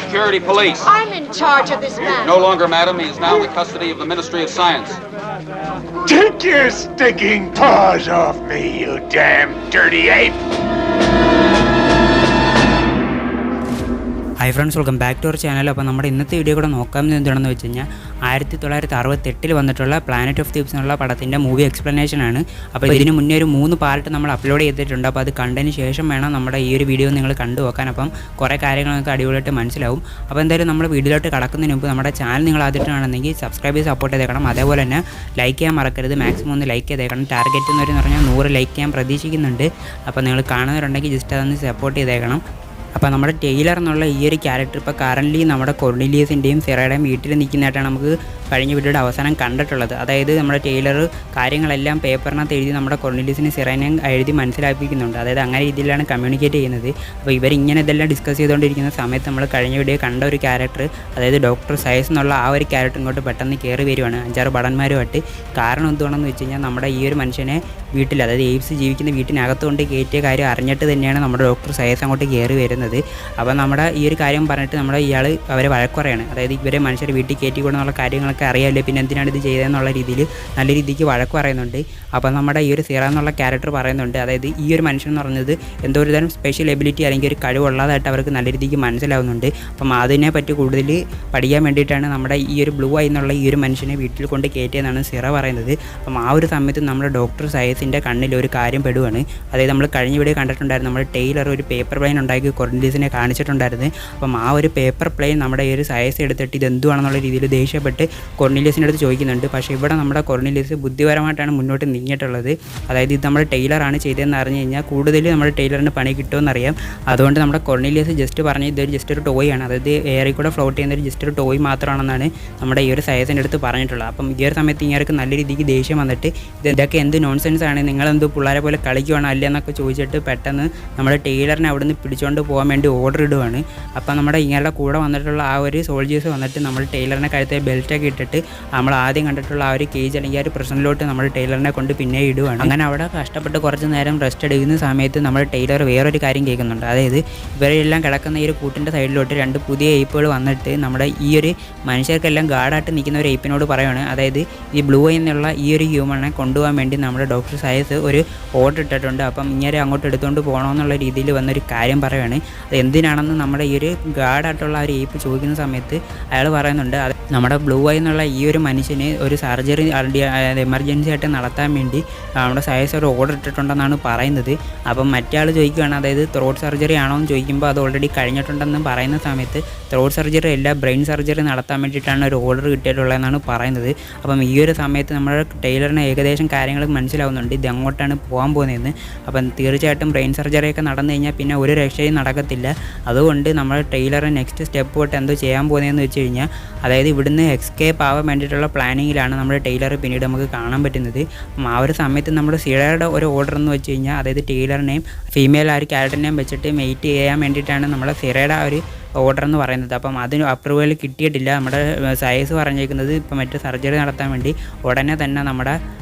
Security Police. I'm in charge of this man. No longer, madam. He is now in the custody of the Ministry of Science. Take your stinking paws off me, you damn dirty ape! Hi friends, welcome back to our channel. അപ്പോൾ നമ്മുടെ ഇന്നത്തെ video കൂടെ നോക്കാമെന്ന് എന്താണെന്ന് വെച്ച് കഴിഞ്ഞാൽ 1968 വന്നിട്ടുള്ള planet of Deep's എന്നുള്ള പടത്തിൻ്റെ മൂവി എക്സ്പ്ലനേഷൻ ആണ്. അപ്പോൾ ഇതിന് മുന്നേ ഒരു 3 പാർട്ട് നമ്മൾ അപ്ലോഡ് ചെയ്തിട്ടുണ്ട്. അപ്പോൾ അത് കണ്ടതിന് ശേഷം വേണം നമ്മുടെ ഈ ഒരു വീഡിയോ നിങ്ങൾ കണ്ടു നോക്കാൻ. അപ്പം കുറേ കാര്യങ്ങൾ നിങ്ങൾക്ക് അടിപൊളിയായിട്ട് മനസ്സിലാവും. അപ്പോൾ എന്തായാലും നമ്മൾ വീഡിയോയിലോട്ട് കടക്കുന്നതിന് മുമ്പ് നമ്മുടെ ചാനൽ നിങ്ങൾ ആദ്യമായിട്ടാണെന്നെങ്കിൽ സബ്സ്ക്രൈബ് ചെയ്ത് സപ്പോർട്ട് ചെയ്തേക്കണം. അതേപോലെ തന്നെ ലൈക്ക് ചെയ്യാൻ മറക്കരുത്. മാക്സിമം ഒന്ന് ലൈക്ക് ചെയ്തേക്കണം. ടാർഗറ്റ് എന്ന് പറഞ്ഞാൽ 100 ലൈക്ക് ചെയ്യാൻ പ്രതീക്ഷിക്കുന്നുണ്ട്. അപ്പോൾ നിങ്ങൾ കാണുന്നവരുണ്ടെങ്കിൽ ജസ്റ്റ് അതൊന്ന് സപ്പോർട്ട് ചെയ്തേക്കണം. അപ്പോൾ നമ്മുടെ ടെയ്ലർ എന്നുള്ള ഈ ഒരു ക്യാരക്ടർ ഇപ്പോൾ കറൻ്റ്ലി നമ്മുടെ കൊർണീലിയസിൻ്റെയും സിറയുടെയും വീട്ടിൽ നിൽക്കുന്നതായിട്ടാണ് നമുക്ക് കഴിഞ്ഞ വീഡിയോയുടെ അവസാനം കണ്ടിട്ടുള്ളത്. അതായത് നമ്മുടെ ടെയ്ലർ കാര്യങ്ങളെല്ലാം പേപ്പറിനകത്ത് എഴുതി നമ്മുടെ കൊർണീലിയസിനെ സിറേനെയും എഴുതി മനസ്സിലാക്കിക്കുന്നുണ്ട്. അതായത് അങ്ങനെ രീതിയിലാണ് കമ്മ്യൂണിക്കേറ്റ് ചെയ്യുന്നത്. അപ്പോൾ ഇവരിങ്ങനെ ഇതെല്ലാം ഡിസ്കസ് ചെയ്തുകൊണ്ടിരിക്കുന്ന സമയത്ത് നമ്മൾ കഴിഞ്ഞ വീഡിയോ കണ്ട ഒരു ക്യാരക്ടർ, അതായത് ഡോക്ടർ സയസ് എന്നുള്ള ആ ഒരു ക്യാരക്ടർ ഇങ്ങോട്ട് പെട്ടെന്ന് കയറി വരുവാണ് 5-6 ഭടന്മാരുമായിട്ട്. കാരണം എന്തുകൊണ്ടെന്ന് വെച്ച് കഴിഞ്ഞാൽ നമ്മുടെ ഈ ഒരു മനുഷ്യനെ വീട്ടിൽ, അതായത് എയ്ബ്സ് ജീവിക്കുന്ന വീട്ടിനകത്തുകൊണ്ട് കയറ്റിയ കാര്യം അറിഞ്ഞിട്ട് തന്നെയാണ് നമ്മുടെ ഡോക്ടർ സയസ് അങ്ങോട്ട് കയറി വരുന്നത്. അപ്പോൾ നമ്മുടെ ഈ ഒരു കാര്യം പറഞ്ഞിട്ട് നമ്മുടെ ഇയാൾ അവരെ വഴക്കുറയാണ്. അതായത് ഇവരെ മനുഷ്യരെ വീട്ടിൽ കയറ്റിക്കൊണ്ടെന്നുള്ള കാര്യങ്ങളൊക്കെ അറിയാമല്ലോ, പിന്നെ എന്തിനാണ് ഇത് ചെയ്തതെന്നുള്ള രീതിയിൽ നല്ല രീതിക്ക് വഴക്ക് പറയുന്നുണ്ട്. അപ്പോൾ നമ്മുടെ ഈ ഒരു സിറ എന്നുള്ള ക്യാരക്ടർ പറയുന്നുണ്ട്, അതായത് ഈ ഒരു മനുഷ്യൻ എന്ന് പറഞ്ഞത് എന്തോ ഒരു തരം സ്പെഷ്യൽ എബിലിറ്റി അല്ലെങ്കിൽ ഒരു കഴിവുള്ളതായിട്ട് അവർക്ക് നല്ല രീതിക്ക് മനസ്സിലാവുന്നുണ്ട്. അപ്പം അതിനെ പറ്റി കൂടുതൽ പഠിക്കാൻ വേണ്ടിയിട്ടാണ് നമ്മുടെ ഈ ഒരു ബ്ലൂ ഐ എന്നുള്ള ഈ ഒരു മനുഷ്യനെ വീട്ടിൽ കൊണ്ട് കയറ്റിയെന്നാണ് സിറ പറയുന്നത്. അപ്പം ആ ഒരു സമയത്ത് നമ്മുടെ ഡോക്ടർ സയസിൻ്റെ കണ്ണിൽ ഒരു കാര്യം പെടുവാണ്. അതായത് നമ്മൾ കഴിഞ്ഞ വീഡിയോ കണ്ടിട്ടുണ്ടായിരുന്നു, നമ്മുടെ ടെയ്ലർ ഒരു പേപ്പർ പ്ലെയിൻ ഉണ്ടാക്കി കൊർണീലിയസിനെ കാണിച്ചിട്ടുണ്ടായിരുന്നു. അപ്പം ആ ഒരു പേപ്പർ പ്ലെയിൻ നമ്മുടെ ഈ ഒരു സയസ് എടുത്തിട്ട് ഇത് എന്തുവാണെന്നുള്ള രീതിയിൽ ദേഷ്യപ്പെട്ട് കൊർണീലിയസിൻ്റെ അടുത്ത് ചോദിക്കുന്നുണ്ട്. പക്ഷേ ഇവിടെ നമ്മുടെ കൊർണീലിയസ് ബുദ്ധിപരമായിട്ടാണ് മുന്നോട്ട് നീങ്ങിയിട്ടുള്ളത്. അതായത് ഇത് നമ്മുടെ ടെയ്ലറാണ് ചെയ്തതെന്ന് അറിഞ്ഞു കഴിഞ്ഞാൽ കൂടുതൽ നമ്മുടെ ടെയ്ലറിന് പണി കിട്ടുമെന്നറിയാം. അതുകൊണ്ട് നമ്മുടെ കൊർണീലിയസ് ജസ്റ്റ് പറഞ്ഞ് ഇതൊരു ജസ്റ്റ് ഒരു ടോയ് ആണ്, അതായത് എയറിൽ കൂടെ ഫ്ലോട്ട് ചെയ്യുന്ന ഒരു ജസ്റ്റ് ഒരു ടോയ് മാത്രമാണെന്നാണ് നമ്മുടെ ഈ ഒരു സയസിൻ്റെ അടുത്ത് പറഞ്ഞിട്ടുള്ളത്. അപ്പം ഈ ഒരു സമയത്ത് ഇങ്ങനെയൊക്കെ നല്ല രീതിക്ക് ദേഷ്യം വന്നിട്ട് ഇതൊക്കെ എന്ത് നോൺസെൻസ് ആണ്, നിങ്ങളെന്തോ പിള്ളേരെ പോലെ കളിക്കുവാണോ അല്ല എന്നൊക്കെ ചോദിച്ചിട്ട് പെട്ടെന്ന് നമ്മുടെ ടെയ്ലറിനെ അവിടെ നിന്ന് പിടിച്ചുകൊണ്ട് പോകാൻ വേണ്ടി ഓർഡർ ഇടുവാണ്. അപ്പം നമ്മുടെ ഇങ്ങനെയുള്ള കൂടെ വന്നിട്ടുള്ള ആ ഒരു സോൾജേഴ്സ് വന്നിട്ട് നമ്മൾ ടെയ്ലറിനെ കഴുത്തിൽ ബെൽറ്റൊക്കെ ഇട്ടിട്ട് നമ്മൾ ആദ്യം കണ്ടിട്ടുള്ള ആ ഒരു കേജ് അല്ലെങ്കിൽ ആ ഒരു പ്രശ്നത്തിലോട്ട് നമ്മൾ ടെയ്ലറിനെ കൊണ്ട് പിന്നെ ഇടുവാണ്. അങ്ങനെ അവിടെ കഷ്ടപ്പെട്ട് കുറച്ച് നേരം റെസ്റ്റ് എടുക്കുന്ന സമയത്ത് നമ്മൾ ടെയ്ലർ വേറൊരു കാര്യം കേൾക്കുന്നുണ്ട്. അതായത് ഇവരെല്ലാം കിടക്കുന്ന ഈ ഒരു കൂട്ടിൻ്റെ സൈഡിലോട്ട് 2 പുതിയ എയ്പ്പുകൾ വന്നിട്ട് നമ്മുടെ ഈ ഒരു മനുഷ്യർക്കെല്ലാം ഗാർഡായിട്ട് നിൽക്കുന്ന ഒരു എയ്പ്പിനോട് പറയുവാണ്, അതായത് ഈ ബ്ലൂ ഐ എന്നുള്ള ഈ ഒരു ഹ്യൂമനെ കൊണ്ടുപോകാൻ വേണ്ടി നമ്മുടെ ഡോക്ടർ സയസ് ഒരു ഓർഡർ ഇട്ടിട്ടുണ്ട്. അപ്പം ഇങ്ങനെ അങ്ങോട്ട് എടുത്തുകൊണ്ട് പോകണമെന്നുള്ള രീതിയിൽ വന്നൊരു കാര്യം പറയുവാണ്. അത് എന്തിനാണെന്ന് നമ്മുടെ ഈ ഒരു ഗാർഡായിട്ടുള്ള ആ ഒരു എയ്പ്പ് ചോദിക്കുന്ന സമയത്ത് അയാൾ പറയുന്നുണ്ട്, അത് നമ്മുടെ ബ്ലൂ ഐ എന്നുള്ള ഈ ഒരു മനുഷ്യന് ഒരു സർജറി എമർജൻസി ആയിട്ട് നടത്താൻ വേണ്ടി നമ്മുടെ സയസ് ഒരു ഓർഡർ ഇട്ടിട്ടുണ്ടെന്നാണ് പറയുന്നത്. അപ്പം മറ്റേ ആൾ ചോദിക്കുകയാണ്, അതായത് ത്രോട്ട് സർജറി ആണോ എന്ന് ചോദിക്കുമ്പോൾ അത് ഓൾറെഡി കഴിഞ്ഞിട്ടുണ്ടെന്ന് പറയുന്ന സമയത്ത് ത്രോട്ട് സർജറി അല്ല, ബ്രെയിൻ സർജറി നടത്താൻ വേണ്ടിയിട്ടാണ് ഒരു ഓർഡർ കിട്ടിയിട്ടുള്ളതെന്നാണ് പറയുന്നത്. അപ്പം ഈ ഒരു സമയത്ത് നമ്മുടെ ടെയ്ലറിന് ഏകദേശം കാര്യങ്ങൾ മനസ്സിലാവുന്നുണ്ട് ഇത് എങ്ങോട്ടാണ് പോകാൻ പോകുന്നതെന്ന്. അപ്പം തീർച്ചയായിട്ടും ബ്രെയിൻ സർജറിയൊക്കെ നടന്നു കഴിഞ്ഞാൽ പിന്നെ ഒരു രക്ഷയും നടക്കത്തില്ല. അതുകൊണ്ട് നമ്മൾ ടെയ്ലർ നെക്സ്റ്റ് സ്റ്റെപ്പ് തൊട്ട് എന്തോ ചെയ്യാൻ പോകുന്നതെന്ന് വെച്ച് കഴിഞ്ഞാൽ, അതായത് ഇവിടുന്ന് എസ്കേപ്പ് ആവാൻ വേണ്ടിയിട്ടുള്ള പ്ലാനിങ്ങിലാണ് നമ്മുടെ ടെയ്ലർ പിന്നീട് നമുക്ക് കാണാൻ പറ്റുന്നത്. അപ്പം ആ ഒരു സമയത്ത് നമ്മുടെ സിറയുടെ ഒരു ഓർഡർ എന്ന് വെച്ച് കഴിഞ്ഞാൽ, അതായത് ടെയ്ലറിനെയും ഫീമെയിൽ ആ ഒരു ക്യാരക്ടറിനെയും വെച്ചിട്ട് മെയ്റ്റ് ചെയ്യാൻ വേണ്ടിയിട്ടാണ് നമ്മുടെ സിറയുടെ ആ ഒരു ഓർഡർ എന്ന് പറയുന്നത്. അപ്പം അതിന് അപ്രൂവൽ കിട്ടിയിട്ടില്ല. നമ്മുടെ സയസ് പറഞ്ഞേക്കുന്നത് ഇപ്പം മറ്റേ സർജറി നടത്താൻ വേണ്ടി ഉടനെ തന്നെ നമ്മുടെ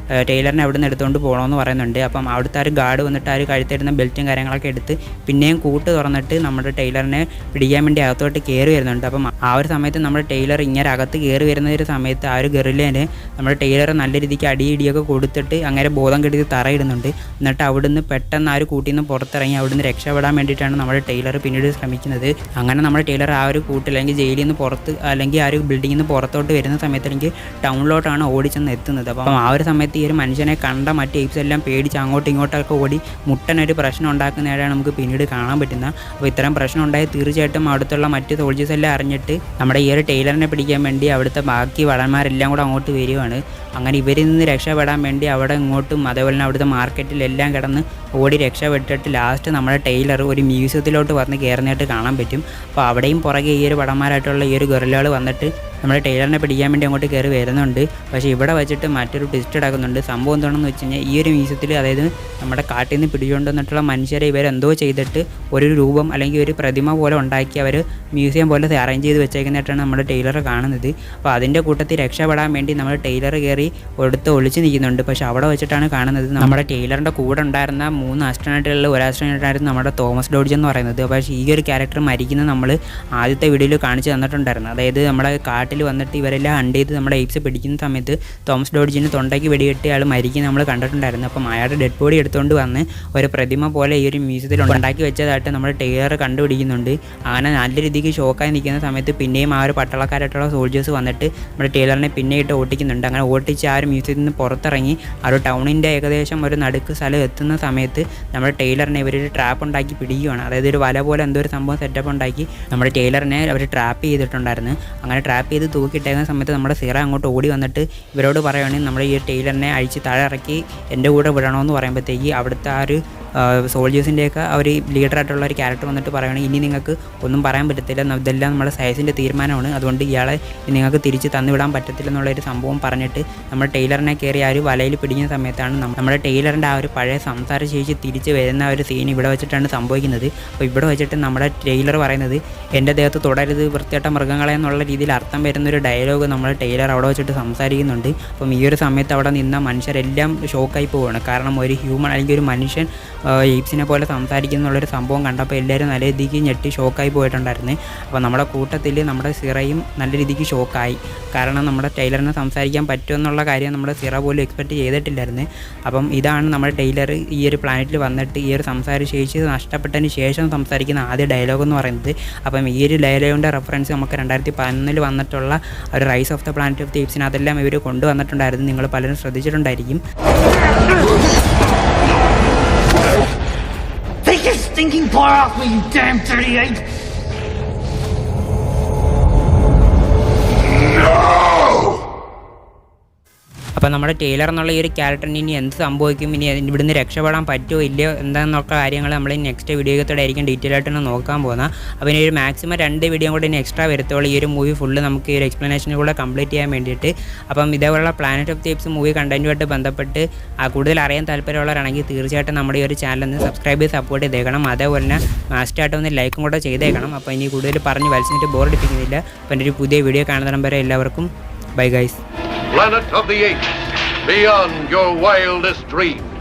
ടെയ്ലറിനെ അവിടെ നിന്ന് എടുത്തുകൊണ്ട് പോകണമെന്ന് പറയുന്നുണ്ട്. അപ്പം അവിടുത്തെ ഒരു ഗാർഡ് വന്നിട്ട് ആ ഒരു കഴുത്തിരുന്ന ബെൽറ്റും കാര്യങ്ങളൊക്കെ എടുത്ത് പിന്നെയും കൂട്ട് തുറന്നിട്ട് നമ്മുടെ ടെയ്ലറിനെ പിടിക്കാൻ വേണ്ടി അകത്തോട്ട് കയറി വരുന്നുണ്ട്. അപ്പം ആ ഒരു സമയത്ത് നമ്മുടെ ടെയ്ലർ ഇങ്ങനെ അകത്ത് കയറി വരുന്ന ഒരു സമയത്ത് ആ ഒരു ഗറില്ലേനെ നമ്മുടെ ടെയ്ലർ നല്ല രീതിക്ക് അടിയിടിയൊക്കെ കൊടുത്തിട്ട് അങ്ങനെ ബോധം കെടുത്തി തറയിടുന്നുണ്ട്. എന്നിട്ട് അവിടുന്ന് പെട്ടെന്ന് ആ ഒരു കൂട്ടിൽ നിന്ന് പുറത്തിറങ്ങി അവിടുന്ന് രക്ഷപ്പെടാൻ വേണ്ടിയിട്ടാണ് നമ്മുടെ ടെയ്ലർ പിന്നീട് ശ്രമിക്കുന്നത്. അങ്ങനെ നമ്മുടെ ടെയ്ലർ ആ ഒരു കൂട്ടിൽ അല്ലെങ്കിൽ ജയിലിൽ നിന്ന് പുറത്ത് അല്ലെങ്കിൽ ആ ഒരു ബിൽഡിങ്ങിൽ നിന്ന് പുറത്തോട്ട് വരുന്ന സമയത്ത് എനിക്ക് ടൗണിലോട്ടാണ് ഓടിച്ചെന്ന് എത്തുന്നത്. അപ്പം ആ ഒരു സമയത്ത് ഈ ഒരു മനുഷ്യനെ കണ്ട മറ്റ് എയ്പ്സ് എല്ലാം പേടിച്ച് അങ്ങോട്ടും ഇങ്ങോട്ടൊക്കെ ഓടി മുട്ടനൊരു പ്രശ്നം ഉണ്ടാക്കുന്നതാണ് നമുക്ക് പിന്നീട് കാണാൻ പറ്റുന്നത്. അപ്പോൾ ഇത്തരം പ്രശ്നം ഉണ്ടായി തീർച്ചയായിട്ടും അടുത്തുള്ള മറ്റ് സോൾജേഴ്സ് എല്ലാം അറിഞ്ഞിട്ട് നമ്മുടെ ഈ ഒരു ടെയ്ലറിനെ പിടിക്കാൻ വേണ്ടി അവിടുത്തെ ബാക്കി വടന്മാരെല്ലാം കൂടെ അങ്ങോട്ട് വരികയാണ്. അങ്ങനെ ഇവരിൽ നിന്ന് രക്ഷപ്പെടാൻ വേണ്ടി അവിടെ ഇങ്ങോട്ടും അതേപോലെ തന്നെ അവിടുത്തെ മാർക്കറ്റിലെല്ലാം കിടന്ന് ഓടി രക്ഷപ്പെട്ടിട്ട് ലാസ്റ്റ് നമ്മുടെ ടെയ്ലർ ഒരു മ്യൂസിയത്തിലോട്ട് വന്ന് കയറുന്നതായിട്ട് കാണാൻ പറ്റും. അപ്പോൾ അവിടെയും പുറകെ ഈ ഒരു പടന്മാരായിട്ടുള്ള ഈ ഒരു ഗൊറില്ലകൾ വന്നിട്ട് നമ്മുടെ ടൈലറിനെ പിടിക്കാൻ വേണ്ടി അങ്ങോട്ട് കയറി വരുന്നുണ്ട്. പക്ഷേ ഇവിടെ വെച്ചിട്ട് മറ്റൊരു ട്വിസ്റ്റ് നടക്കുന്നുണ്ട്. സംഭവം എന്താണെന്ന് വെച്ച് കഴിഞ്ഞാൽ ഈ ഒരു മ്യൂസിയത്തിൽ അതായത് നമ്മുടെ കാട്ടിൽ നിന്ന് പിടിച്ചുകൊണ്ട് വന്നിട്ടുള്ള മനുഷ്യരെ ഇവരെന്തോ ചെയ്തിട്ട് ഒരു രൂപം അല്ലെങ്കിൽ ഒരു പ്രതിമ പോലെ ഉണ്ടാക്കി അവർ മ്യൂസിയം പോലെ അറേഞ്ച് ചെയ്ത് വെച്ചേക്കുന്നതായിട്ടാണ് നമ്മുടെ ടൈലർ കാണുന്നത്. അപ്പോൾ അതിൻ്റെ കൂട്ടത്തിൽ രക്ഷപ്പെടാൻ വേണ്ടി നമ്മൾ ടൈലർ കയറി എടുത്ത് ഒളിച്ച് നിൽക്കുന്നുണ്ട്. പക്ഷേ അവിടെ വെച്ചിട്ടാണ് കാണുന്നത് നമ്മുടെ ടൈലറിൻ്റെ കൂടെ ഉണ്ടായിരുന്ന 3 ആസ്ട്രോനട്ടുകളിൽ ഒരു ആസ്ട്രോനട്ടായിരുന്നു നമ്മുടെ തോമസ് ഡോഡ്ജ് എന്ന് പറയുന്നത്. പക്ഷേ ഈ ഒരു ക്യാരക്ടർ മരിക്കുന്നത് നമ്മൾ ആദ്യത്തെ വീഡിയോയിൽ കാണിച്ച് തന്നിട്ടുണ്ടായിരുന്നു. അതായത് നമ്മുടെ കാട്ടിൽ വന്നിട്ട് ഇവരെല്ലാം ഹണ്ട് ചെയ്ത് നമ്മുടെ എയ്പ്സ് പിടിക്കുന്ന സമയത്ത് തോമസ് ഡോഡ്ജിന് തൊണ്ടയ്ക്ക് വെടിയിട്ട് അയാൾ മരിക്കുന്നത് നമ്മൾ കണ്ടിട്ടുണ്ടായിരുന്നു. അപ്പം അയാളുടെ ഡെഡ് ബോഡി എടുത്തുകൊണ്ട് വന്ന് ഒരു പ്രതിമ പോലെ ഈ ഒരു മ്യൂസിയത്തിൽ ഉണ്ടാക്കി വെച്ചതായിട്ട് നമ്മുടെ ടൈലർ കണ്ടുപിടിക്കുന്നുണ്ട്. അങ്ങനെ നല്ല രീതിക്ക് ഷോക്കായി നിൽക്കുന്ന സമയത്ത് പിന്നെയും ആ ഒരു പട്ടാളക്കാരായിട്ടുള്ള സോൾജേഴ്സ് വന്നിട്ട് നമ്മുടെ ടൈലറിനെ പിന്നെ ഇട്ട് ഓട്ടിക്കുന്നുണ്ട്. അങ്ങനെ ഓട്ടിച്ച് ആ ഒരു മ്യൂസിയത്തിൽ നിന്ന് പുറത്തിറങ്ങി ആ ഒരു ടൗണിൻ്റെ ഏകദേശം ഒരു നടുക്ക് സ്ഥലം എത്തുന്ന സമയത്ത് നമ്മുടെ ടൈലറിനെ ഇവരൊരു ട്രാപ്പ് ഉണ്ടാക്കി പിടിക്കുകയാണ്. അതായത് ഒരു വല പോലെ എന്തോ ഒരു സംഭവം സെറ്റപ്പ് ഉണ്ടാക്കി നമ്മുടെ ടൈലറിനെ അവർ ട്രാപ്പ് ചെയ്തിട്ടുണ്ടായിരുന്നു. അങ്ങനെ ട്രാപ്പ് ചെയ്ത് തൂക്കിയിട്ടേക്കുന്ന സമയത്ത് നമ്മുടെ സിറ അങ്ങോട്ട് ഓടി വന്നിട്ട് ഇവരോട് പറയുകയാണെങ്കിൽ നമ്മുടെ ഈ ടൈലറിനെ അഴിച്ച് താഴെ ഇറക്കി എൻ്റെ കൂടെ വിടണമെന്ന് പറയുമ്പോഴത്തേക്ക് അവിടുത്തെ ആ ഒരു സോൾജേഴ്സിൻ്റെയൊക്കെ അവർ ലീഡറായിട്ടുള്ള ഒരു ക്യാരക്ടർ വന്നിട്ട് പറയുകയാണെങ്കിൽ ഇനി നിങ്ങൾക്ക് ഒന്നും പറയാൻ പറ്റത്തില്ല, ഇതെല്ലാം നമ്മുടെ സയൻസിൻ്റെ തീരുമാനമാണ്, അതുകൊണ്ട് ഇയാളെ നിങ്ങൾക്ക് തിരിച്ച് തന്നുവിടാൻ പറ്റത്തില്ല എന്നുള്ളൊരു സംഭവം പറഞ്ഞിട്ട് നമ്മുടെ ടൈലറിനെ കയറി ആ ഒരു വലയിൽ പിടിക്കുന്ന സമയത്താണ് നമ്മുടെ ടൈലറിൻ്റെ ആ ഒരു പഴയ സംസാര ശേഷി തിരിച്ച് വരുന്ന ഒരു സീൻ ഇവിടെ വെച്ചിട്ടാണ് സംഭവിക്കുന്നത്. അപ്പോൾ ഇവിടെ വെച്ചിട്ട് നമ്മുടെ ടൈലർ പറയുന്നത് എൻ്റെ ദേഹത്ത് തുടരുത് വൃത്തിയായിട്ട മൃഗങ്ങളെ എന്നുള്ള രീതിയിൽ അർത്ഥം വരുന്നൊരു ഡയലോഗ് നമ്മുടെ ടൈലർ അവിടെ വെച്ചിട്ട് സംസാരിക്കുന്നുണ്ട്. അപ്പം ഈ ഒരു സമയത്ത് അവിടെ നിന്ന മനുഷ്യരെല്ലാം ഷോക്കായി പോവുകയാണ്. കാരണം ഒരു ഹ്യൂമൻ അല്ലെങ്കിൽ ഒരു മനുഷ്യൻ എയ്പ്സിനെ പോലെ സംസാരിക്കുന്നുള്ളൊരു സംഭവം കണ്ടപ്പോൾ എല്ലാവരും നല്ല രീതിക്ക് ഞെട്ടി ഷോക്കായി പോയിട്ടുണ്ടായിരുന്നു. അപ്പോൾ നമ്മുടെ കൂട്ടത്തിൽ നമ്മുടെ സിറയും നല്ല രീതിക്ക് ഷോക്കായി. കാരണം നമ്മുടെ ടൈലറിനെ സംസാരിക്കാൻ പറ്റുമെന്നുള്ള കാര്യം നമ്മുടെ സിറ പോലും എക്സ്പെക്റ്റ് ചെയ്തിട്ടില്ലായിരുന്നു. അപ്പം ഇതാണ് നമ്മുടെ ടൈലർ ഈ ഒരു പ്ലാനറ്റിൽ വന്നിട്ട് ഈ ഒരു സംസാര ശേഷി നഷ്ടപ്പെട്ടതിന് ശേഷം സംസാരിക്കുന്ന ആദ്യ ഡയലോഗ് എന്ന് പറയുന്നത്. അപ്പം ഈ ഒരു ഡയലോഗിൻ്റെ റെഫറൻസ് നമുക്ക് 2011 വന്നിട്ടുള്ള ഒരു rise of the planet of the എയ്പ്സിന് അതെല്ലാം ഇവർ കൊണ്ടുവന്നിട്ടുണ്ടായിരുന്നു. നിങ്ങൾ പലരും ശ്രദ്ധിച്ചിട്ടുണ്ടായിരിക്കും. Take your stinking paw off me, you damn dirty ape! അപ്പോൾ നമ്മുടെ ടൈലർ എന്നുള്ള ഈ ഒരു ക്യാരക്ടറിന് ഇനി എന്ത് സംഭവിക്കും, ഇനി ഇവിടുന്ന് രക്ഷപ്പെടാൻ പറ്റുമോ ഇല്ലയോ എന്താണെന്നൊക്കെ കാര്യങ്ങൾ നമ്മൾ നെക്സ്റ്റ് വീഡിയോത്തോടെ ആയിരിക്കും ഡീറ്റെയിൽ ആയിട്ടാണ് നോക്കാൻ പോകുന്നത്. അപ്പോൾ ഇനി ഒരു മാക്സിമം 2 വീഡിയോ കൂടെ ഇനി എക്സ്ട്രാ വരത്തുള്ളൂ ഈ ഒരു മൂവി ഫുള്ള് നമുക്ക് ഈ ഒരു എക്സ്പ്ലനേഷനും കൂടെ കംപ്ലീറ്റ് ചെയ്യാൻ വേണ്ടിയിട്ട്. അപ്പം ഇതേപോലുള്ള planet of the apes movie കണ്ടന്റുമായിട്ട് ബന്ധപ്പെട്ട് കൂടുതൽ അറിയാൻ താല്പര്യമുള്ളവരാണെങ്കിൽ തീർച്ചയായിട്ടും നമ്മുടെ ഈ ഒരു ചാനൽ ഒന്ന് സബ്സ്ക്രൈബ് ചെയ്ത് സപ്പോർട്ട് ചെയ്തേക്കണം. അതേപോലെ തന്നെ മാസ്റ്റായിട്ട് ഒന്ന് ലൈക്കും കൂടെ ചെയ്തേക്കണം. അപ്പോൾ ഇനി കൂടുതൽ പറഞ്ഞ് വലിച്ചിട്ട് ബോറടിപ്പിക്കുന്നില്ല. അപ്പോൾ എൻ്റെ ഒരു പുതിയ വീഡിയോ കാണുന്നിടം വരെ എല്ലാവർക്കും bye guys. Planet of the Apes, beyond your wildest dreams.